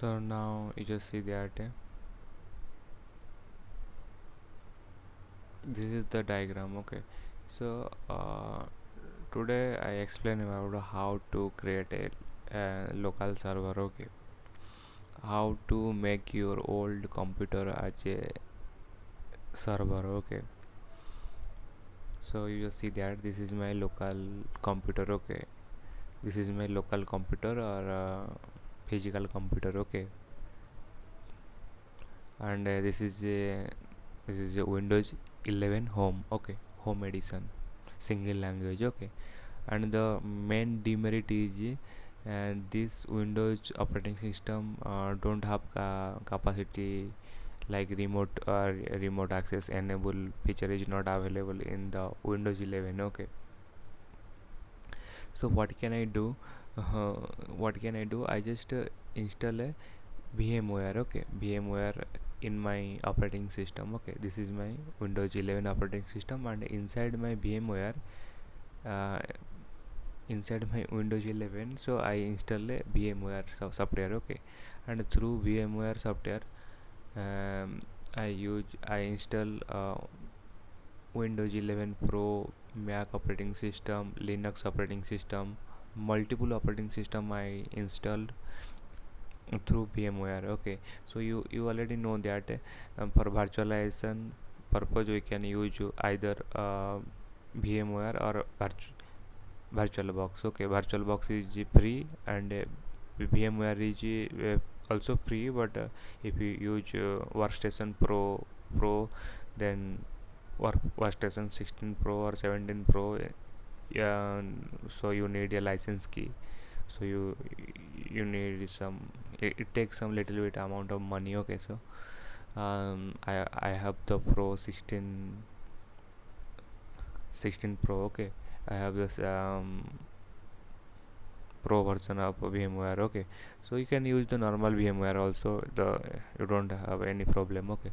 So now you just see that this is the diagram. Okay, so today I explain about how to create a local server. Okay, how to make your old computer as a server. Okay, so you just see that this is my local computer. Okay, this is my local computer or physical computer. Okay, and this is a Windows 11 home. Okay, home edition, single language. Okay, and the main demerit is this Windows operating system don't have capacity like remote access enable feature is not available in the Windows 11. Okay, so what can I do? uh, I just install a VMware. Okay, VMware in my operating system. Okay, this is my Windows 11 operating system, and inside my VMware, uh, inside my Windows 11, so I install a VMware software. Okay, and through VMware software, um, I install Windows 11 Pro, Mac operating system, Linux operating system, multiple operating system I installed through VMware. Okay, so you already know that for virtualization purpose we can use either VMware or VirtualBox. Okay, VirtualBox is free, and VMware is also free, but if you use Workstation Pro, then Workstation 16 Pro or 17 Pro, yeah, so you need a license key. So you need it takes some little bit amount of money. Okay, so I have the Pro 16 Pro. Okay, I have this Pro version of VMware. Okay, so you can use the normal VMware also, the you don't have any problem. Okay,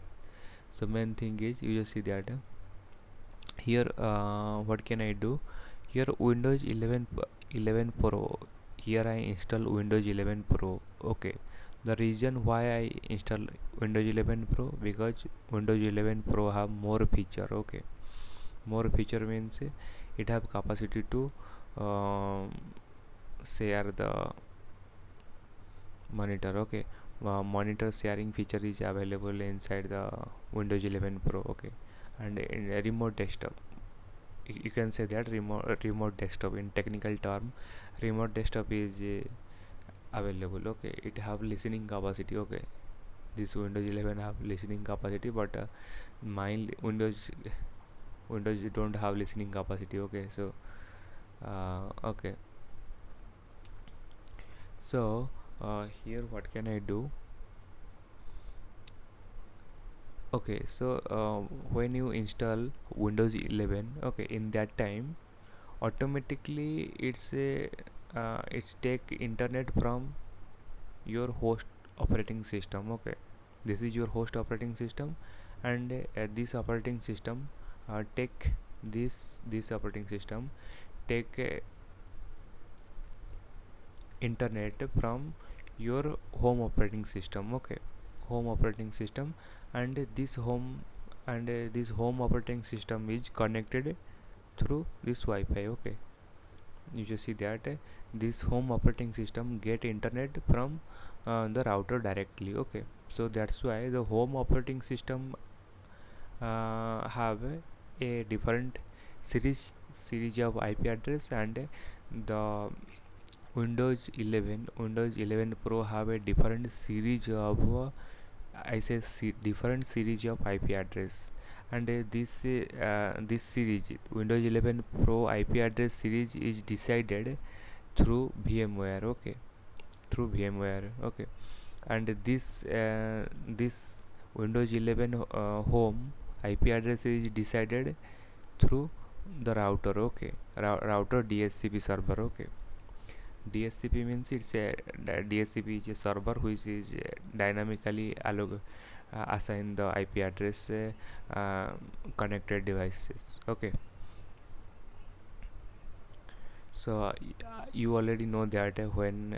so main thing is you just see that here what can I do here? Windows 11 Pro, here I install Windows 11 Pro. Okay, the reason why I install Windows 11 Pro, because Windows 11 Pro have more feature. Okay, more feature means it have capacity to um, share the monitor. Okay, monitor sharing feature is available inside the Windows 11 Pro. Okay, and in a remote desktop, you can say that remote desktop in technical term, remote desktop is available. Okay, it have listening capacity. Okay, this Windows 11 have listening capacity, but my Windows don't have listening capacity. Okay, so okay, so here what can I do? Okay, so when you install Windows 11, okay, in that time automatically it's take internet from your host operating system. Okay, this is your host operating system, and this operating system take this operating system take internet from your home operating system. Okay, home operating system, and this home operating system is connected through this Wi-Fi. Okay, you just see that this home operating system get internet from the router directly. Okay, so that's why the home operating system have a different series of IP address, and the Windows 11 Pro have a different series of different series of IP address, and this series Windows 11 Pro IP address series is decided through VMware. Okay, through VMware. Okay, and this Windows 11 home IP address is decided through the router. Okay, router DHCP server. Okay, DHCP means DHCP is a server which is dynamically assign the IP address connected devices. Okay, so you already know that when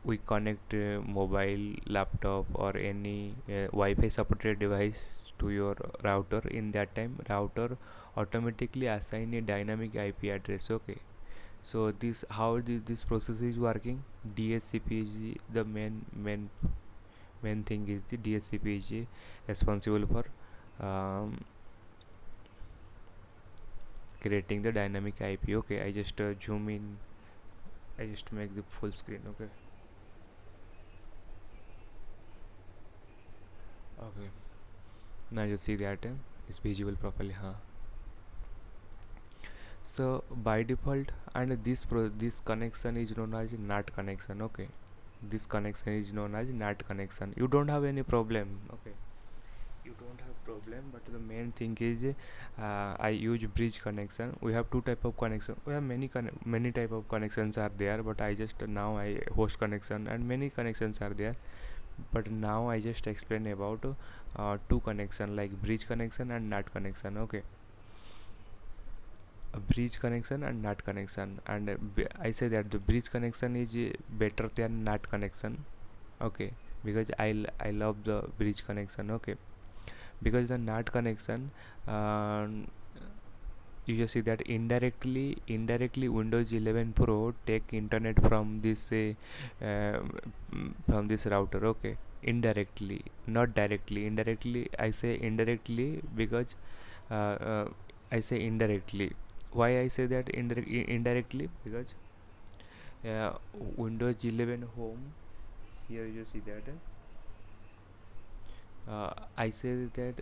we connect mobile, laptop, or any Wi-Fi supported device to your router. In that time, router automatically assign a dynamic IP address. Okay, so this how this process is working. DHCP is the main thing is the DHCP is responsible for um, creating the dynamic IP. Okay, I just zoom in. I just make the full screen. Okay. Okay. Now you see that it's visible properly. Huh. So by default, and this connection is known as NAT connection. Okay. This connection is known as NAT connection. You don't have any problem. Okay. You don't have problem, but the main thing is I use bridge connection. We have two type of connection. We have many type of connections are there, but I just now I host connection and many connections are there. But now I just explain about two connection like bridge connection and NAT connection. Okay, a bridge connection and NAT connection, and I say that the bridge connection is better than NAT connection. Okay, because I love the bridge connection. Okay, because the NAT connection, uh, you just see that indirectly Windows 11 Pro take internet from this router. Okay, indirectly, not directly. Indirectly, I say indirectly because uh, uh, I say indirectly. Why I say that indirectly? Because uh, Windows 11 Home, here you see that I say that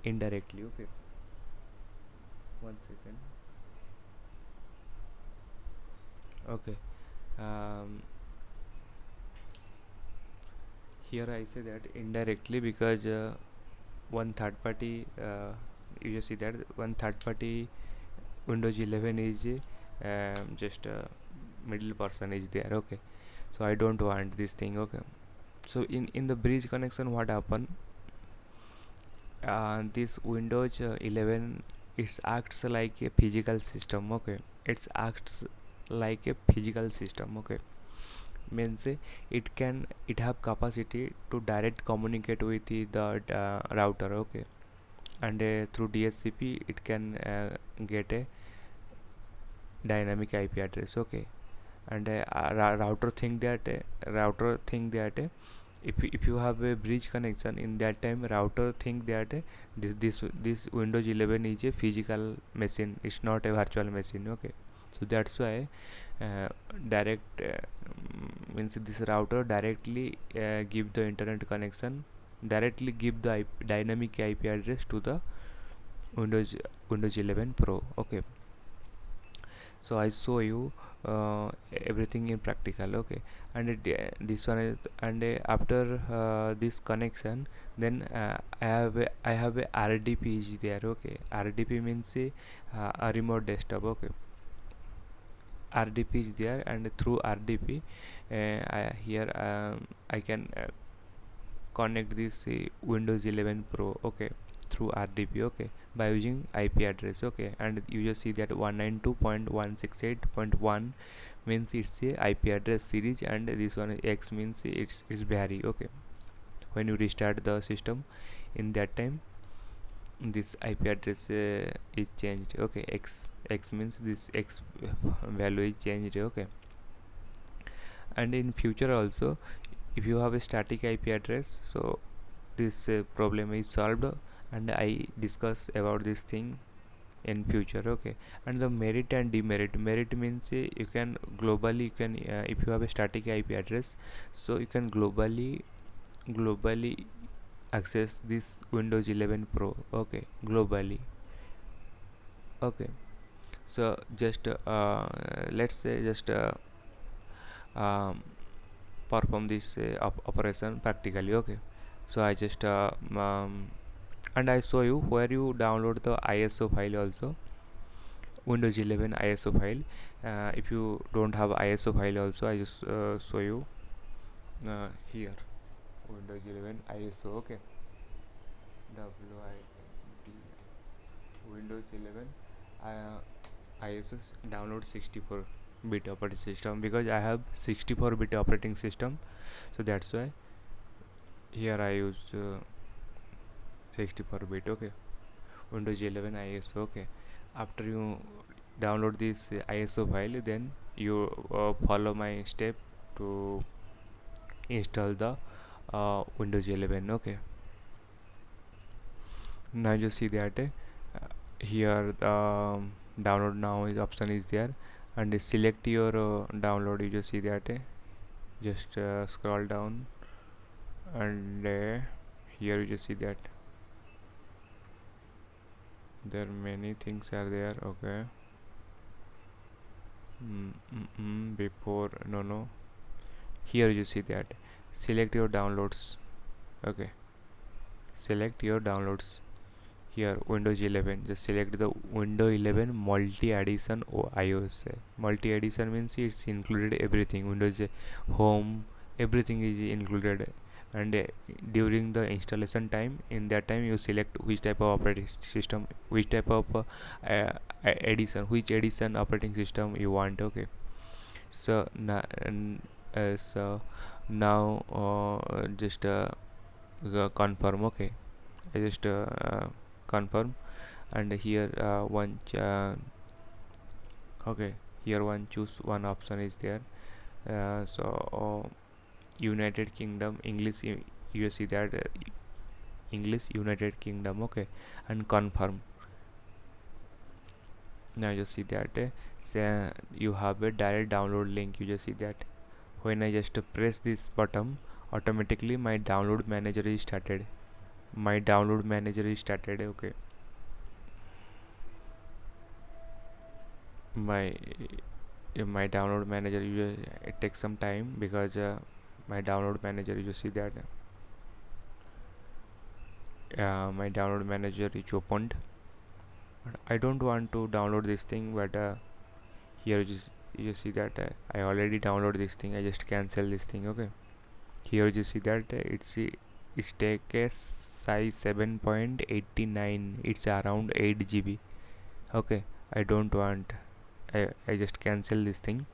indirectly. Okay, one second. Okay, um, here I say that indirectly because one third party, you just see that one third party Windows 11 is just middle person is there. Okay, so I don't want this thing. Okay, so in the bridge connection, what happen, this Windows 11, it acts like a physical system. Okay, it acts like a physical system. Okay, means it have capacity to direct communicate with the router. Okay, and through DHCP it can get a dynamic IP address. Okay, and router think that if you have a bridge connection, in that time router think that this Windows 11 is a physical machine, it's not a virtual machine. Okay, so that's why uh, direct means this router directly give the internet connection, directly give the dynamic IP address to the windows Windows 11 Pro. Okay, so I show you everything in practical. Okay, and this one is, and after this connection, then I have a RDP is there. Okay, RDP means a remote desktop. Okay, RDP is there, and through RDP here I can connect this Windows 11 Pro. Okay, through RDP. Okay, by using IP address. Okay, and you just see that 192.168.1 means it's a IP address series, and this one X means it's vary. Okay, when you restart the system, in that time this IP address is changed. Okay, X means this X value is changed. Okay, and in future also, if you have a static IP address, so this problem is solved, and I discuss about this thing in future. Okay, and the merit and demerit. Merit means you can globally, you can if you have a static IP address, so you can globally access this Windows 11 Pro. Okay, globally. Okay, so just let's say just um, perform this operation practically. Okay, so I just and I show you where you download the ISO file also, Windows 11 ISO file. If you don't have ISO file also, I just show you here Windows 11 ISO. Okay, WID Windows 11 ISO download 64. bit operating system, because I have 64-bit operating system, so that's why here I use 64-bit. Okay, Windows 11 ISO. Okay, after you download this ISO file, then you follow my step to install the Windows 11. Okay, now you see that here the download now is option is there, and select your download. You just see that just scroll down, and here you just see that there many things are there. Okay, before no, here you see that select your downloads. Okay, select your downloads. Here Windows 11, just select the Windows 11 multi edition iOS. Multi edition means it's included everything, Windows home, everything is included. And during the installation time, in that time you select which type of operating system, which type of edition, which edition operating system you want. Okay, so now just confirm. Okay, I just confirm, and here okay, here one choose one option is there. United Kingdom English, you see that English United Kingdom. Okay, and confirm. Now you see that you have a direct download link. You just see that when I just press this button, automatically my download manager is started. Okay, my my download manager, it takes some time, because my download manager, you see that my download manager is opened, but I don't want to download this thing. But here you see that I already download this thing. I just cancel this thing. Okay, here you see that it's take a size 7.89, it's around 8 GB. Okay, I don't want, I just cancel this thing,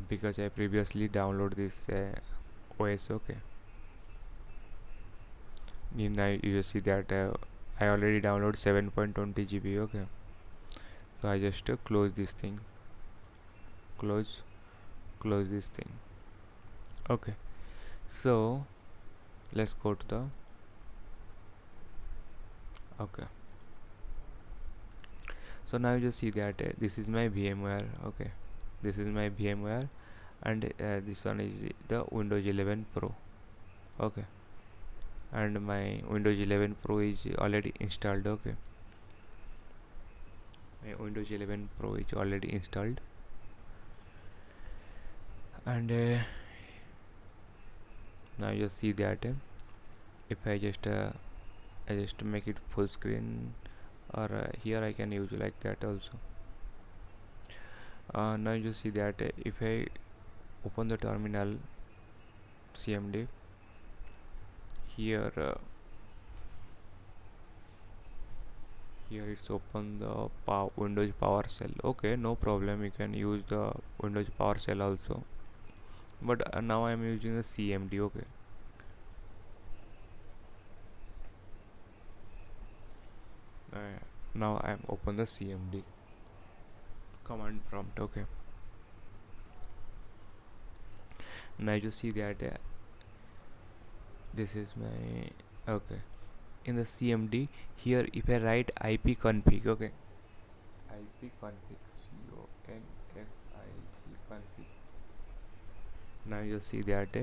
because I previously download this OS. Okay, now you see that I already download 7.20 GB. Okay, so I just close this thing, close this thing. Okay, so let's go to the okay, so now you just see that this is my VMware. Okay, this is my VMware, and this one is the Windows 11 Pro. Okay, and my Windows 11 Pro is already installed. Okay, my Windows 11 Pro is already installed, and now you see that if I just make it full screen, or here I can use like that also. Now you see that if I open the terminal CMD, here here it's open the Windows PowerShell. Okay, no problem, you can use the Windows PowerShell also, but now I am using the CMD. Okay, now I am open the CMD command prompt. Okay, now you see that this is my okay, in the CMD, here if I write IP config. Okay, IP config, config. Now you see that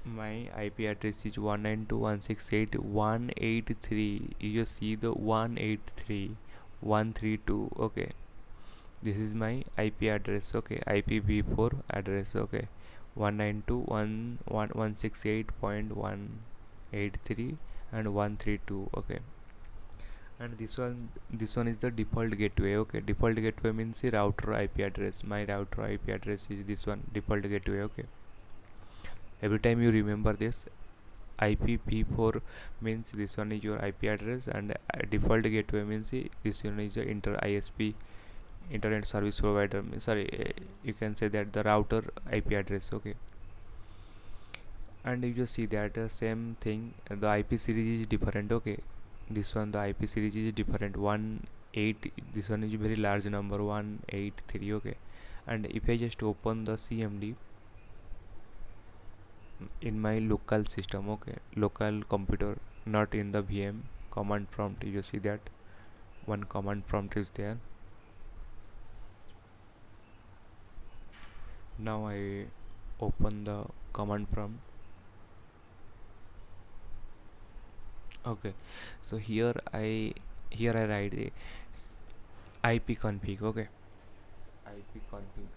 my IP address is 192.168.183. you just see the 183.132. Okay, this is my IP address. Okay, IPv4 address. Okay, 192.168.183 and 132. Okay, and this one is the default gateway. Okay, default gateway means the router IP address. My router IP address is this one, default gateway. Okay, every time you remember this, IPv4 means this one is your IP address, and default gateway means this one is the inter ISP, internet service provider. Sorry, you can say that the router IP address. Okay, and you just see that same thing. The IP series is different. Okay, this one the IP series is different. 1 8. This one is very large number 183. Okay, and if I just open the CMD in my local system, okay, local computer, not in the VM command prompt, you see that one command prompt is there. Now I open the command prompt. Okay, so here I write a IP config. Okay, IP config.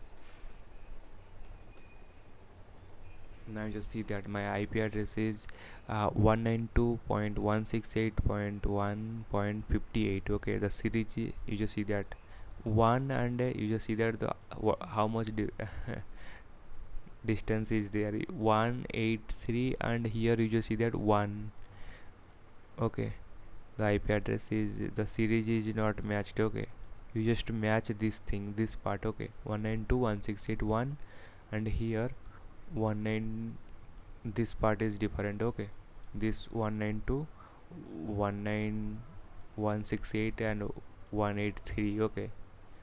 Now you just see that my IP address is 192.168.1.58. Okay, the series you just see that one, and you just see that the how much distance is there, 183, and here you just see that 1. Okay, the IP address is, the series is not matched. Okay, you just match this thing, this part. Okay, 192.168.1, and here 19, this part is different. Okay, this 192.19168 and 183. Okay,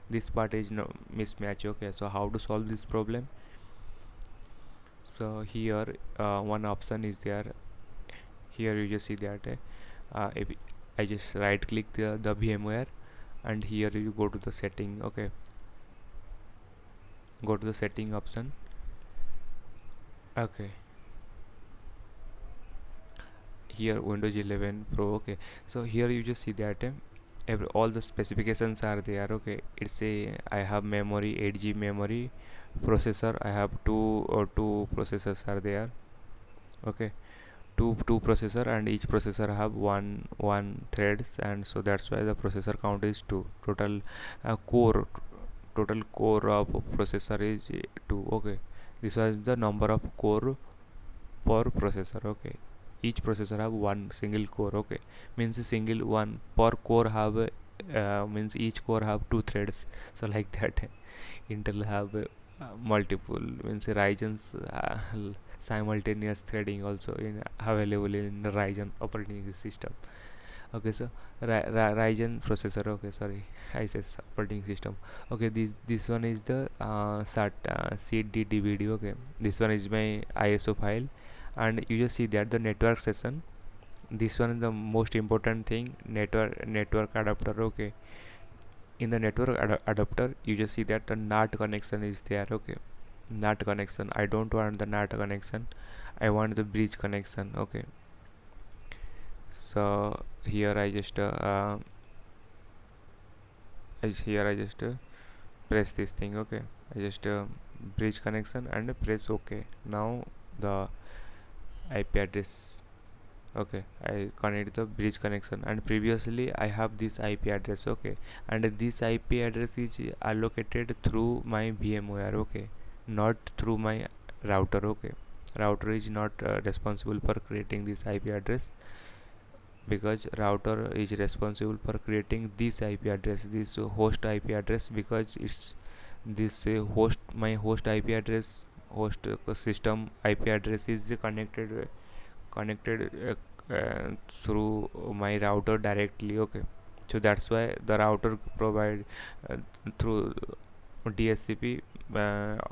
this part is no mismatch. Okay, so how to solve this problem? So here one option is there. Here you just see that if I just right click the VMware, and here you go to the setting. Okay, go to the setting option. Okay, here Windows 11 Pro. Okay, so here you just see that all the specifications are there. Okay, it's a, I have memory, 8 GB memory, processor I have two processors are there. Okay, two processor, and each processor have one threads, and so that's why the processor count is 2. Total core of processor is 2. Okay, this was the number of core per processor. Okay, each processor have one single core. Okay, means a single one per core have means each core have 2 threads. So like that Intel have multiple, means Ryzen's simultaneous threading also in available in the Ryzen operating system. Okay, so Ryzen processor. Okay, sorry, I says operating system. Okay, this one is the CDDVD. Okay, this one is my ISO file, and you just see that the network session. This one is the most important thing, network adapter. Okay, in the network adapter you just see that the NAT connection is there. Okay, NAT connection, I don't want the NAT connection, I want the bridge connection. Okay, so here I just press this thing. Okay, I just bridge connection and press OK. Now the IP address. Okay, I connect the bridge connection, and previously I have this IP address. Okay, and this IP address is allocated through my VMware. Okay, not through my router. Okay, router is not responsible for creating this IP address, because router is responsible for creating this IP address, this host IP address, because it's this host, my host IP address, host system IP address is connected through my router directly. Okay, so that's why the router provide through DSCP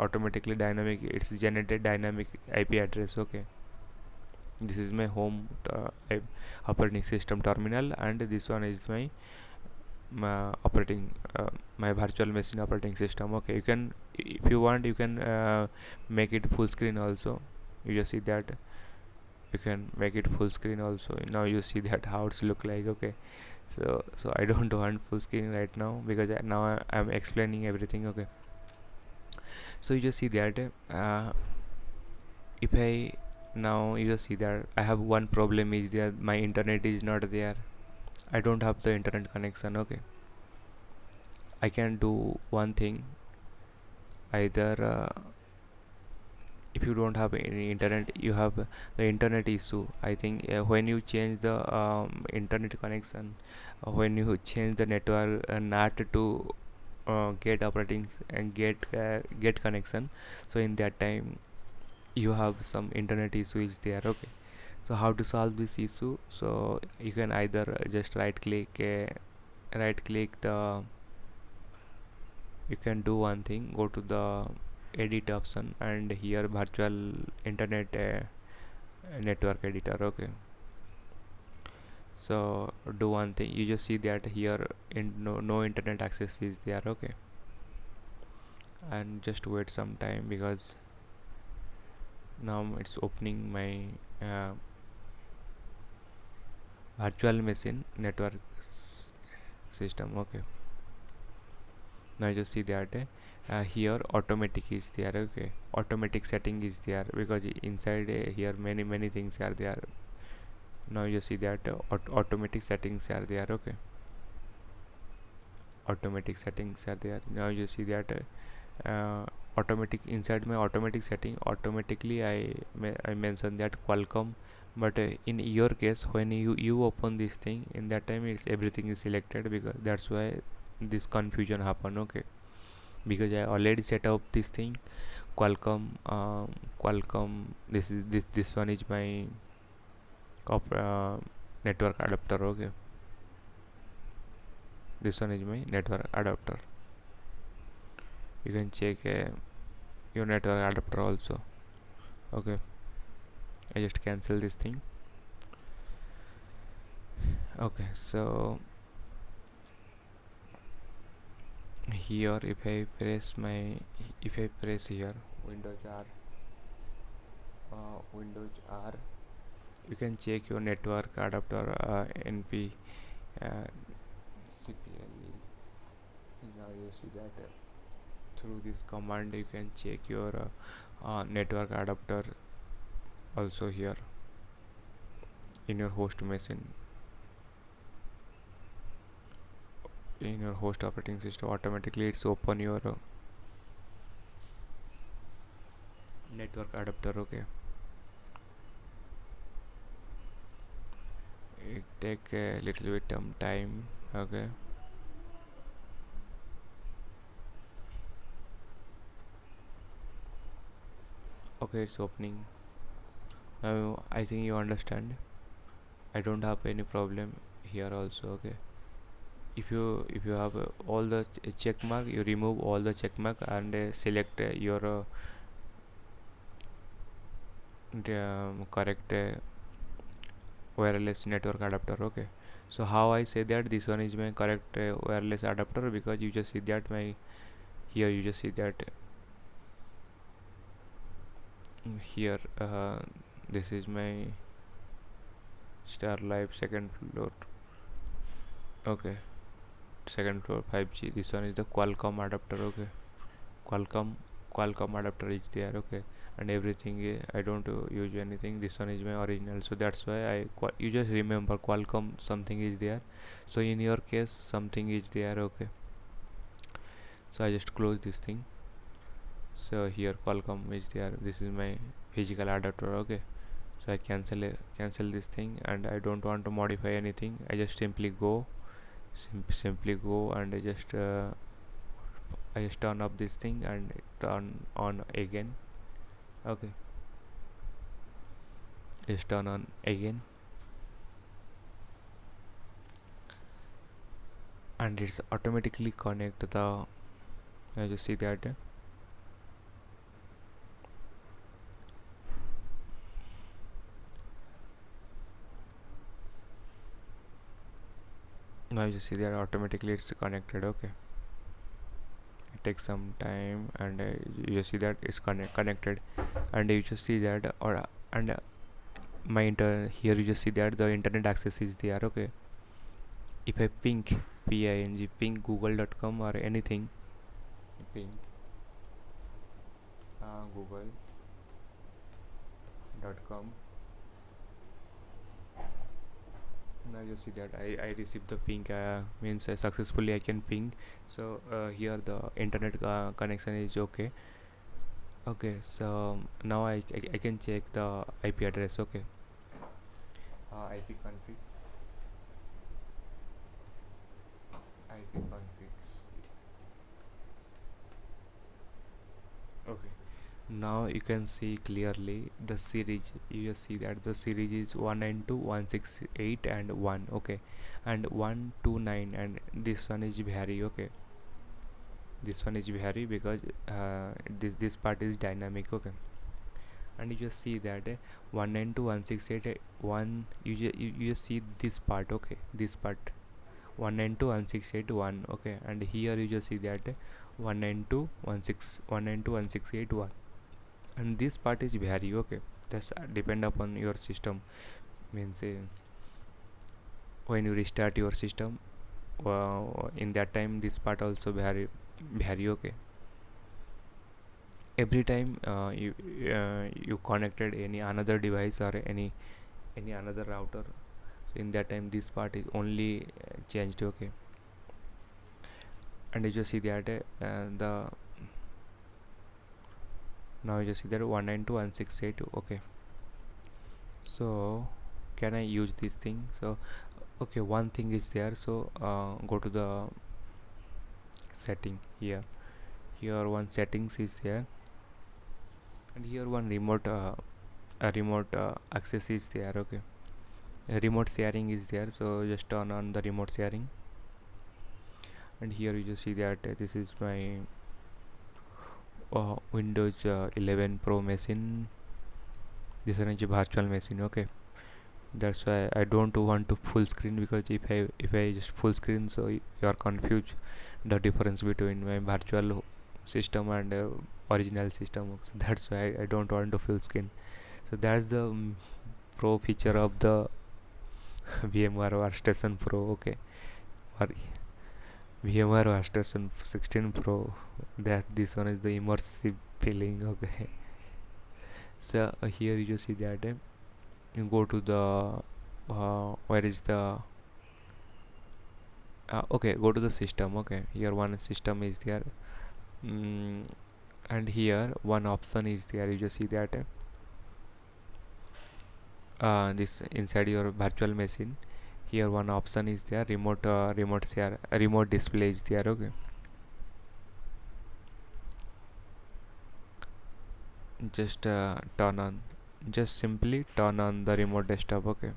automatically dynamic, it's generated dynamic IP address. Okay, this is my home operating system terminal, and this one is my operating my virtual machine operating system. Okay, you can, if you want, you can make it full screen also. You just see that you can make it full screen also. Now you see that how it's look like. Okay, so I don't want full screen right now, because now I'm explaining everything. Okay, so you just see that if I, now you just see that I have one problem is that my internet is not there, I don't have the internet connection. Okay, I can do one thing, either if you don't have any internet, you have the internet issue. I think when you change the internet connection, when you change the network NAT to get operating and get connection, so in that time you have some internet issue is there. Okay, so how to solve this issue? So you can either just right click the, you can do one thing, go to the edit option and here virtual internet network editor. Okay, so do one thing, you just see that here in no internet access is there. Okay, and just wait some time because now it's opening my virtual machine network system. Okay, now you just see that here automatic is there. Okay, automatic setting is there because inside here many things are there. Now you see that automatic settings are there. Okay, automatic settings are there. Now you see that automatic, inside my automatic setting automatically I mentioned that Qualcomm, but in your case when you open this thing, in that time it's everything is selected, because that's why this confusion happen. Okay, because I already set up this thing Qualcomm, this one is my network adapter. Okay, this one is my network adapter. You can check your network adapter also. Okay, I just cancel this thing. Okay, so here if I press here Windows R, you can check your network adapter NP CPLE. Now you see that through this command you can check your network adapter also here in your host machine, in your host operating system. Automatically it's open your network adapter. Okay, it take a little bit time. Okay, okay, it's opening now. I think you understand. I don't have any problem here also. Okay, if you have all the check mark, you remove all the check mark and select your correct wireless network adapter. Okay, so how I say that this one is my correct wireless adapter, because you just see that my here you just see that here this is my Star Life second floor. Okay, second floor 5G. This one is the Qualcomm adapter. Okay, Qualcomm Qualcomm adapter is there. Okay, and everything I don't use anything. This one is my original, so that's why you just remember Qualcomm something is there. So in your case something is there. Okay, so I just close this thing. So here Qualcomm is there. This is my physical adapter. Okay, so I cancel this thing, and I don't want to modify anything. I just simply go and I just turn up this thing and turn on again. Okay, just turn on again, and it's automatically connect the, I just see that now you see that automatically it's connected. Okay, it takes some time, and you see that it's connected, and you just see that and my here you just see that the internet access is there. Okay, if I ping google.com or anything, ping google.com, now you see that I received the ping, means successfully I can ping. So here the internet connection is okay. Okay, so now I can check the IP address. Okay, IP config, IP config. Okay, now you can see clearly the series. You just see that the series is 192.168 and 1. Okay, and 129, and this one is vary. Okay, this one is vary because this part is dynamic. Okay, and you just see that 192.168 1, you just see this part. Okay, this part 192.168.1. Okay, and here you just see that 192.168.1, and this part is vary. Okay, that's depend upon your system. Means when you restart your system, in that time this part also vary. Okay, every time you connected any another device or any another router, so in that time this part is only changed. Okay, and you just see that the now you just see that 192.168. Okay, so can I use this thing? So okay, one thing is there. So go to the setting. Here one settings is there, and here one remote a remote access is there. Okay, a remote sharing is there, so just turn on the remote sharing, and here you just see that this is my Windows 11 Pro machine. This one is a virtual machine. Okay, that's why I don't want to full screen, because if I just full screen, so you are confused the difference between my virtual system and original system. So that's why I don't want to full screen. So that's the pro feature of the VMware Workstation Pro. Okay, or VMware Workstation 16 Pro. That this one is the immersive feeling. Okay, so here you just see that you go to the where is the okay, go to the system. Okay, here one system is there, mm, and here one option is there. You just see that this inside your virtual machine, here one option is there, remote share, remote display is there. Okay, just turn on, just simply turn on the remote desktop. Okay,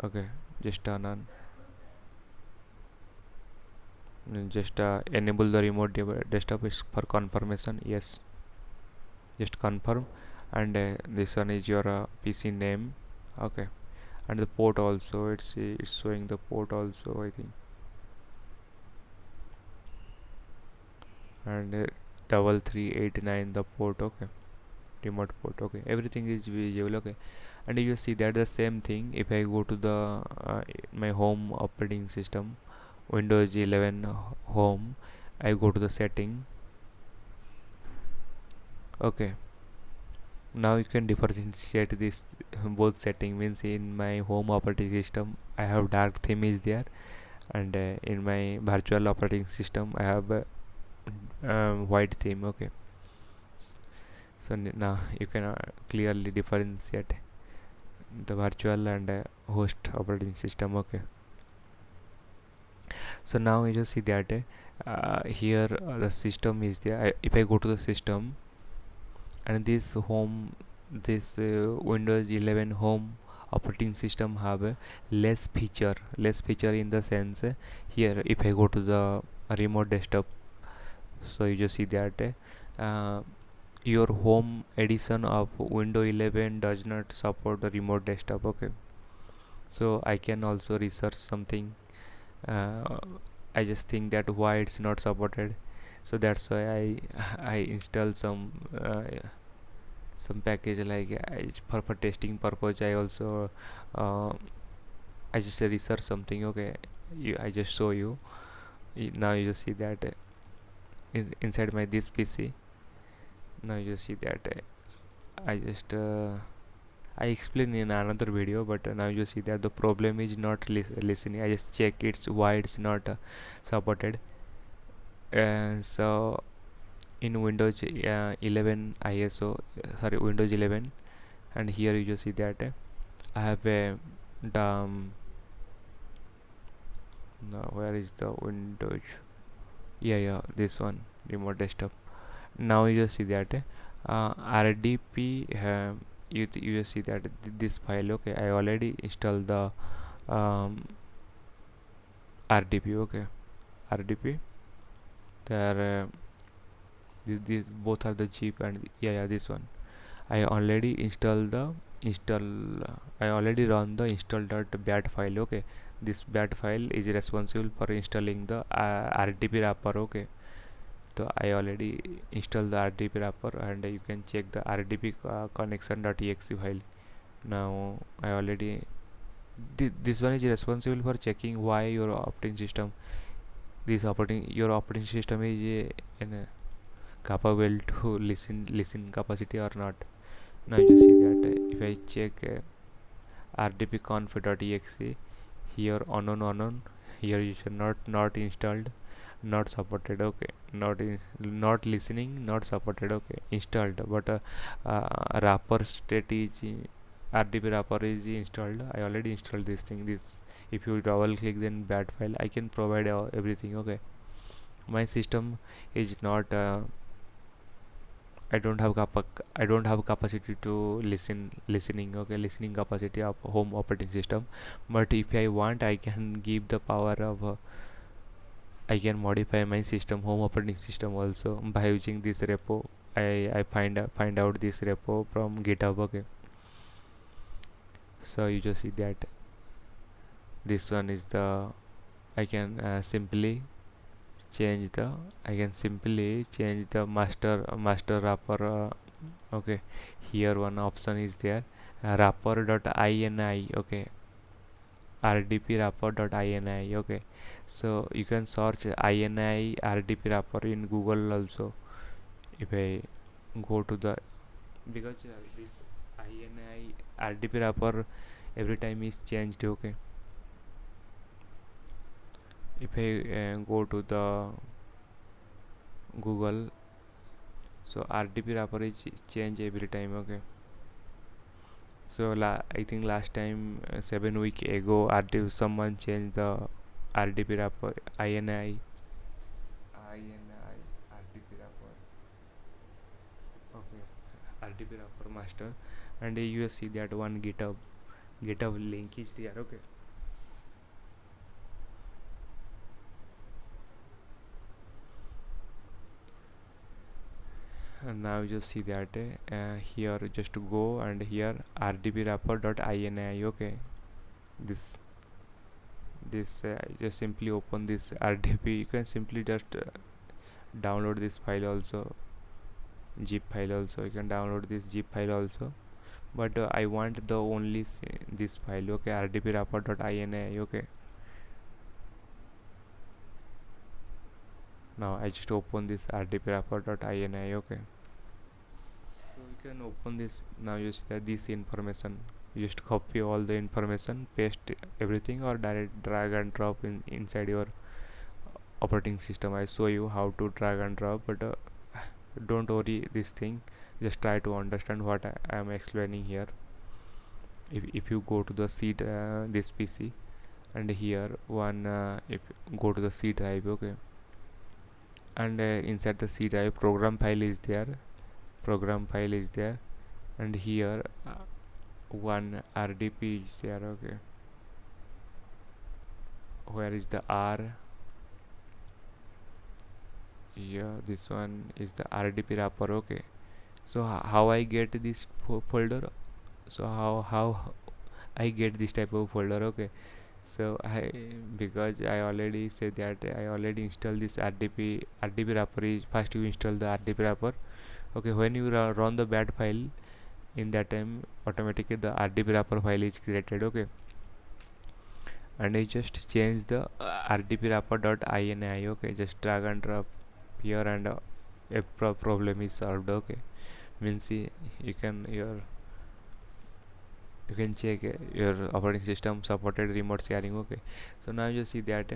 okay, just turn on, just enable the remote desktop is for confirmation. Yes, just confirm, and this one is your PC name. Okay, and the port also, it's showing the port also, I think, and 3389 the port. Okay, remote port. Okay, everything is visible. Okay, and you see that the same thing if I go to the my home operating system, Windows 11 home, I go to the setting. Okay, now you can differentiate this both setting. Means in my home operating system I have dark theme is there, and in my virtual operating system I have white theme. Okay, so now you can clearly differentiate the virtual and host operating system. Okay, so now you just see that here the system is there. If I go to the system, and this home, this Windows 11 home operating system have less feature in the sense here if I go to the remote desktop, so you just see that your home edition of Windows 11 does not support the remote desktop. Okay, so I can also research something. uh, I just think that why it's not supported, so that's why I install some package like for testing purpose. I also uh, I just research something. Okay, I just show you. Now you just see that inside my this PC. Now you just see that I just I explain in another video, but now you see that the problem is not listening. I just check it's why it's not supported. So in Windows 11 ISO, sorry, Windows 11. And here you just see that I have a um, no, where is the Windows? Yeah, this one, remote desktop. Now you just see that RDP, you just see that this file, okay, I already installed the um, RDP, okay, RDP. There, these both are the zip, and yeah, this one. I already installed the install. I already run the install.bat file. Okay, this bat file is responsible for installing the RDP wrapper. Okay, so I already installed the RDP wrapper, and you can check the RDP connection.exe file. Now I already this one is responsible for checking why your operating system your operating system is capable to listen capacity or not. Now you see that if I check rdpconf.exe, here unknown, here you should not installed, not supported, okay, not listening, not supported, okay, installed, but wrapper state is rdp wrapper is installed. I already installed this thing. This, if you double click then bat file, I can provide everything, okay. My system is not I don't have capacity to listening, okay, listening capacity of home operating system. But if I want, I can give the power of I can modify my system, home operating system also, by using this repo. I find out this repo from GitHub, okay. So you just see that this one is the I can simply change the master wrapper, okay. Here one option is there, wrapper.ini, okay, rdp wrapper.ini, okay. So you can search ini rdp wrapper in Google also. If I go to the, because this ini rdp wrapper every time is changed, okay. If I go to the Google, so rdp wrapper is change every time, okay. So I think last time 7 week ago someone changed the rdp wrapper ini rdp wrapper, okay, rdp wrapper master. And you see that one github link is there, okay. And now you just see that here just to go, and here rdp wrapper.ini, okay. This just simply open this rdp. You can simply just download this file also, zip file also. You can download this zip file also, but I want the only this file, okay, rdp wrapper.ini, okay. Now I just open this rdp wrapper.ini, okay. So you can open this. Now you see that this information, you just copy all the information, paste everything, or direct drag and drop inside your operating system. I show you how to drag and drop, but don't worry this thing, just try to understand what I am explaining here. If you go to the C this PC, and here one if go to the C drive, okay, and inside the C drive program file is there, and here one rdp is there, okay. Where is the R? Yeah, this one is the rdp wrapper, okay. So how I get this folder? So how I get this type of folder, okay. So because I already said that I already installed this rdp wrapper. Is first you install the rdp wrapper, okay. When you run the bat file, in that time automatically the rdp wrapper file is created, okay. And I just change the rdp wrapper.ini, okay. Just drag and drop here, and a problem is solved, okay. Means you can check your operating system supported remote sharing, okay. So now you see that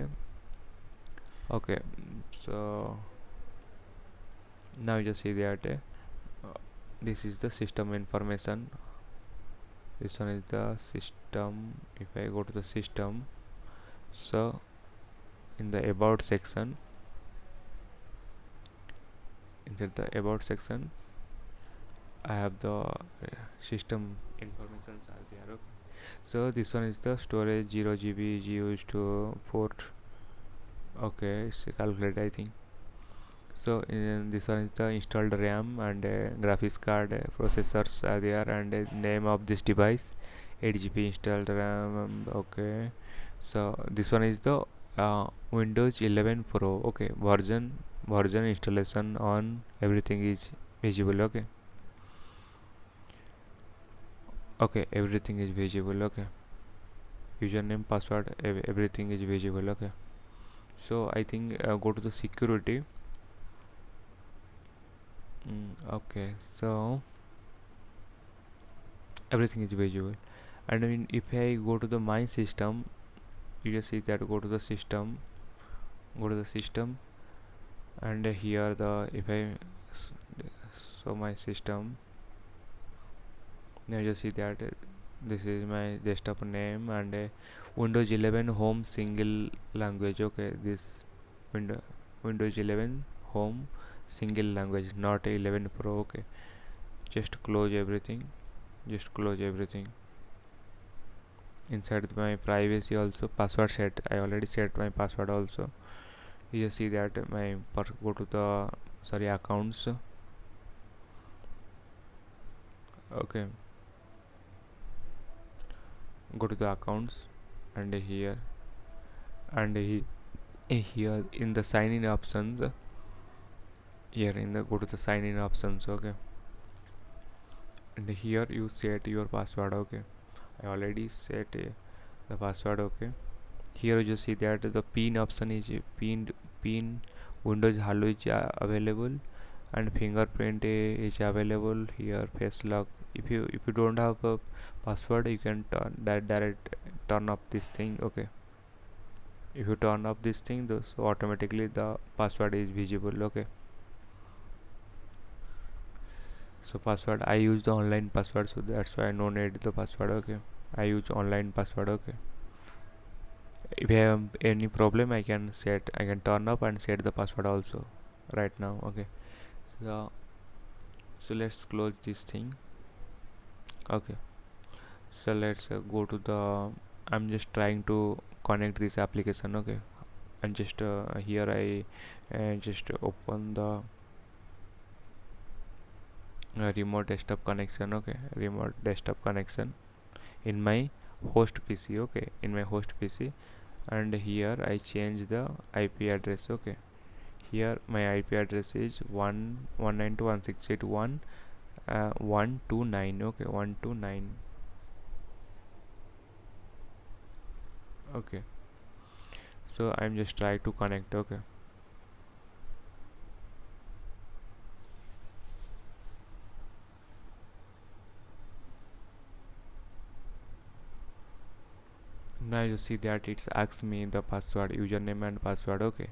okay. So Now you just see that this is the system information. This one is the system. If I go to the system, so in the about section, inside the about section, I have the system informations are there. Okay. So this one is the storage 0 GB is used to port. Okay, it's calculate I think. So this one is the installed RAM and graphics card processors are there, and name of this device 8 GB installed RAM. Okay, so this one is the Windows 11 Pro. Okay, version installation on everything is visible. Okay, okay, everything is visible. Okay, username, password, everything is visible. Okay, so I think go to the security. Okay, so everything is visual. And if I go to the my system, you just see that go to the system, and here the if I so my system, now you just see that this is my desktop name, and Windows 11 home single language. Okay, this window Windows 11 home single language, not 11 Pro. Okay, just close everything, just close everything. Inside my privacy also, password set, I already set my password also. You see that my go to the sorry accounts. Okay, go to the accounts, and here and here in the sign in options, here in the go to the sign in options. Okay, and here you set your password. Okay, I already set the password. Okay, here you just see that the pin option is pin Windows Hello is available, and fingerprint is available. Here face lock, if you don't have a password, you can turn that direct turn off this thing. Okay, if you turn off this thing, so automatically the password is visible. Okay, so password, I use the online password, so that's why I no need the password. Okay, I use online password. Okay, if I have any problem, I can turn up and set the password also right now. Okay, so let's close this thing. Okay, so let's go to the, I'm just trying to connect this application. Okay, and just here I just open the remote desktop connection. Okay, remote desktop connection in my host PC. Okay, in my host PC, and here I change the IP address. Okay, here my IP address is 192.168.1 129. Okay, 129. Okay, so I'm just try to connect. Okay, now you see that it's asks me the password, username and password. Okay,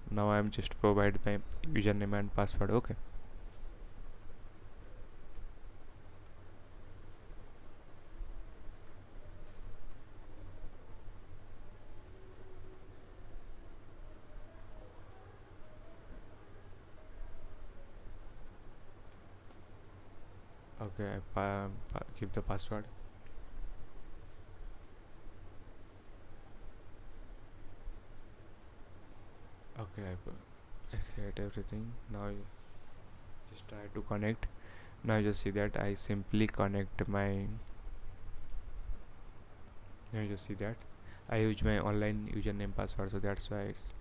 now I'm just provide my username and password. Okay, okay, give the password. Okay, I set everything. Now you just try to connect. Now you just see that I simply connect my, now you just see that I use my online username password, so that's why it's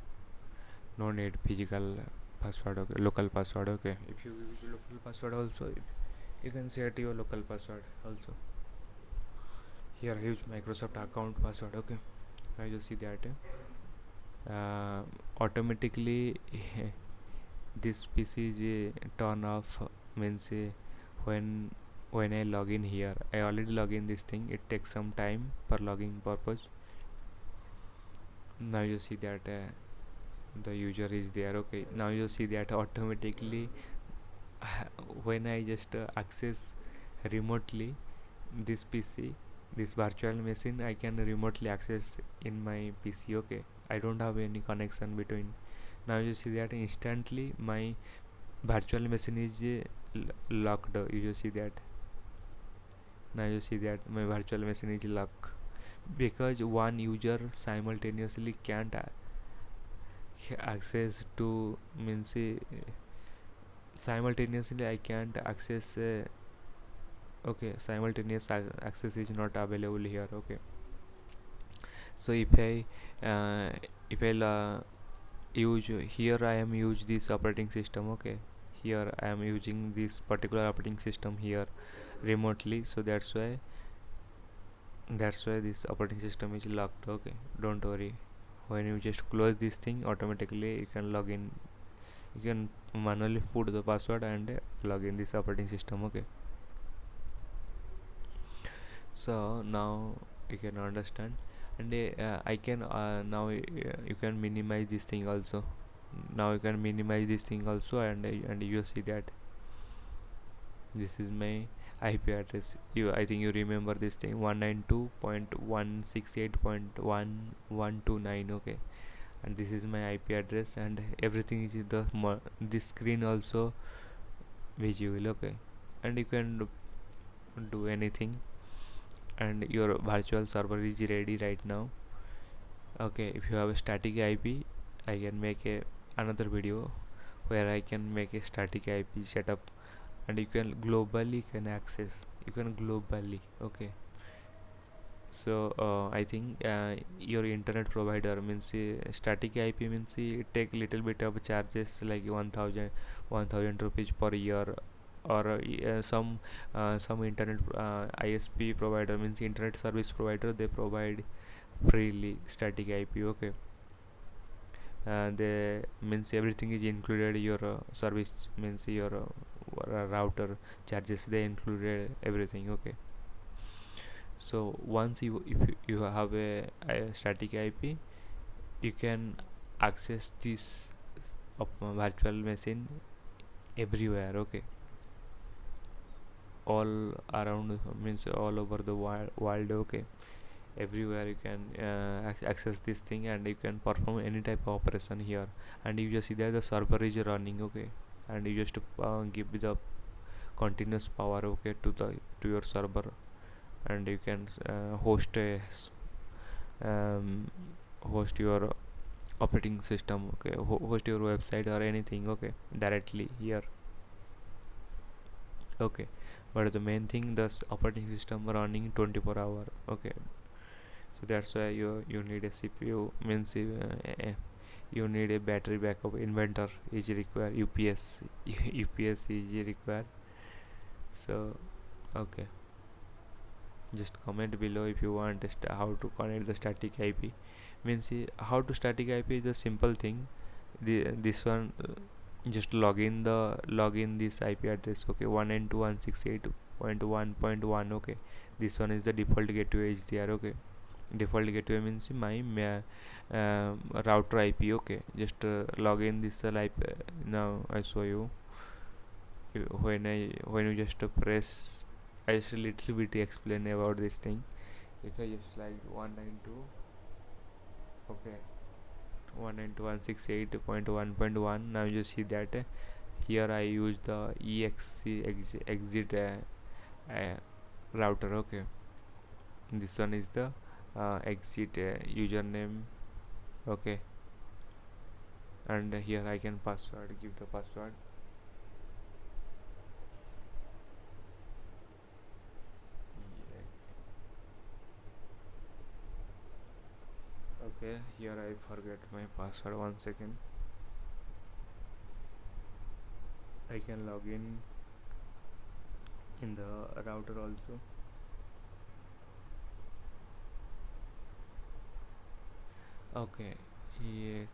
no need physical password. Okay, local password. Okay, if you use local password also, you can set your local password also. Here I use Microsoft account password. Okay, now you just see that automatically this PC is turn off, means when I log in here, I already log in this thing, it takes some time for logging purpose. Now you see that the user is there. Okay, now you see that automatically when I just access remotely this PC, this virtual machine, I can remotely access in my PC. Okay, I don't have any connection between. Now you see that instantly my virtual machine is locked. You just see that. Now you see that my virtual machine is locked because one user simultaneously can't access to means simultaneously I can't access okay, simultaneous access is not available here. Okay, so uh, if I use here, I am use this operating system. Okay, here I am using this particular operating system here remotely, so that's why this operating system is locked. Okay, don't worry, when you just close this thing, automatically you can log in. You can manually put the password and log in this operating system. Okay, so now you can understand, and I can now you can minimize this thing also. Now you can minimize this thing also, and you see that this is my IP address. I think you remember this thing, 192.168.1129. Okay, and this is my IP address, and everything is in the this screen also visual. Okay, and you can do anything, and your virtual server is ready right now. Okay, if you have a static IP, I can make another video where I can make a static IP setup, and you can globally can access, you can globally. Okay, so I think your internet provider means static IP means it take little bit of charges like 1000 rupees per year, or some internet ISP provider means internet service provider, they provide freely static IP. Okay, they means everything is included, your service means your router charges, they included everything. Okay, so once you have a static IP, you can access this virtual machine everywhere. Okay, all around means all over the world. Okay, everywhere you can access this thing, and you can perform any type of operation here, and you just see that the server is running. Okay, and you just give the continuous power, okay, to your server, and you can um, host your operating system. Okay, host your website or anything. Okay, directly here. Okay, but the main thing, this operating system running 24 hour. Okay, so that's why you need a CPU means you need a battery backup inventor is required, UPS. UPS is required. So okay, just comment below if you want how to connect the static IP means how to static IP is a simple thing. This one just log in this IP address. Okay, 192.168.1.1. Okay, this one is the default gateway is there. Okay, default gateway means my router IP. Okay, just log in this IP. Now I show you. When you just press, I just a little bit explain about this thing. If I just like 192, okay, 192.168.1.1. Now you see that here I use the exit router. Okay, this one is the exit username. Okay, and here I can give the password. Okay, here I forget my password. 1 second. I can log in the router also. Okay, ex.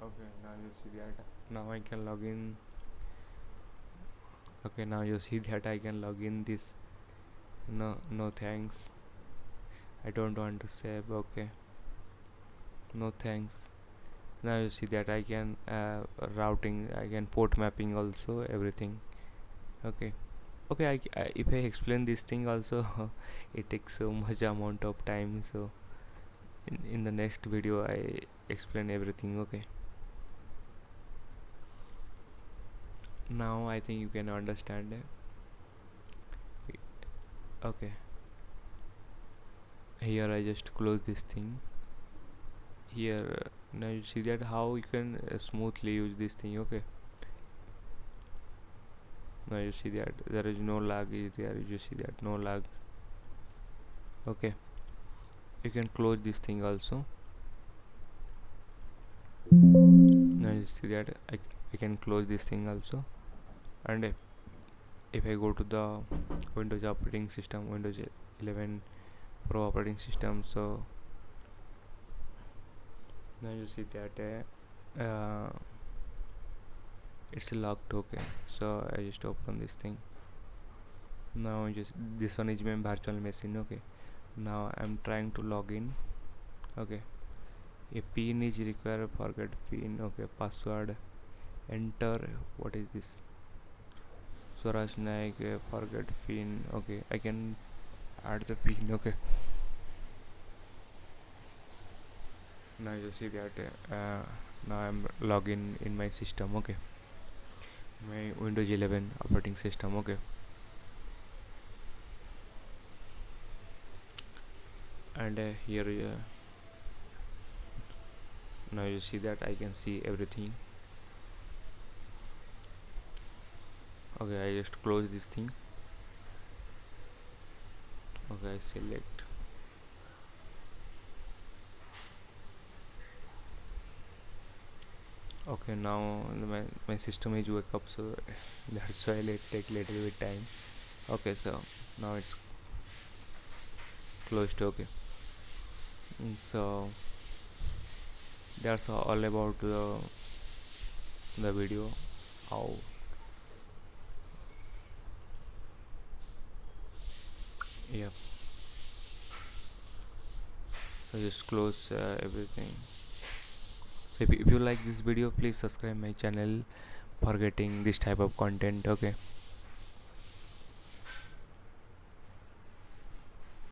Okay, now you see that. Now I can log in. Okay, now you see that I can log in this. No, no thanks. I don't want to save. Okay, no thanks. Now you see that I can routing, I can port mapping also, everything. Okay. Okay, if I explain this thing also, it takes so much amount of time, so in the next video I explain everything. Okay, now I think you can understand it. Okay, here I just close this thing here. Now you see that how you can smoothly use this thing. Okay, now you see that there is no lag is there, you see that no lag. Okay, you can close this thing also. Now you see that I can close this thing also. And if I go to the Windows operating system, Windows 11 Pro operating system, so now you see that it's locked. Okay, so I just open this thing. Now just this one is my virtual machine. Okay, now I'm trying to log in. Okay, a pin is required, forget pin. Okay, password, enter. What is this? Swaraj Naik, forget pin. Okay, I can add the pin. Okay, now you see that now I'm login in my system. Okay, my Windows 11 operating system. Okay, and here now you see that I can see everything. Okay, I just close this thing. Okay, I select. Okay, now my system is wake up, so that's why it take little bit time. Okay, so now it's closed. Okay, so that's all about the video. How? Yeah, so just close everything. So if you like this video, please subscribe my channel for getting this type of content. Okay.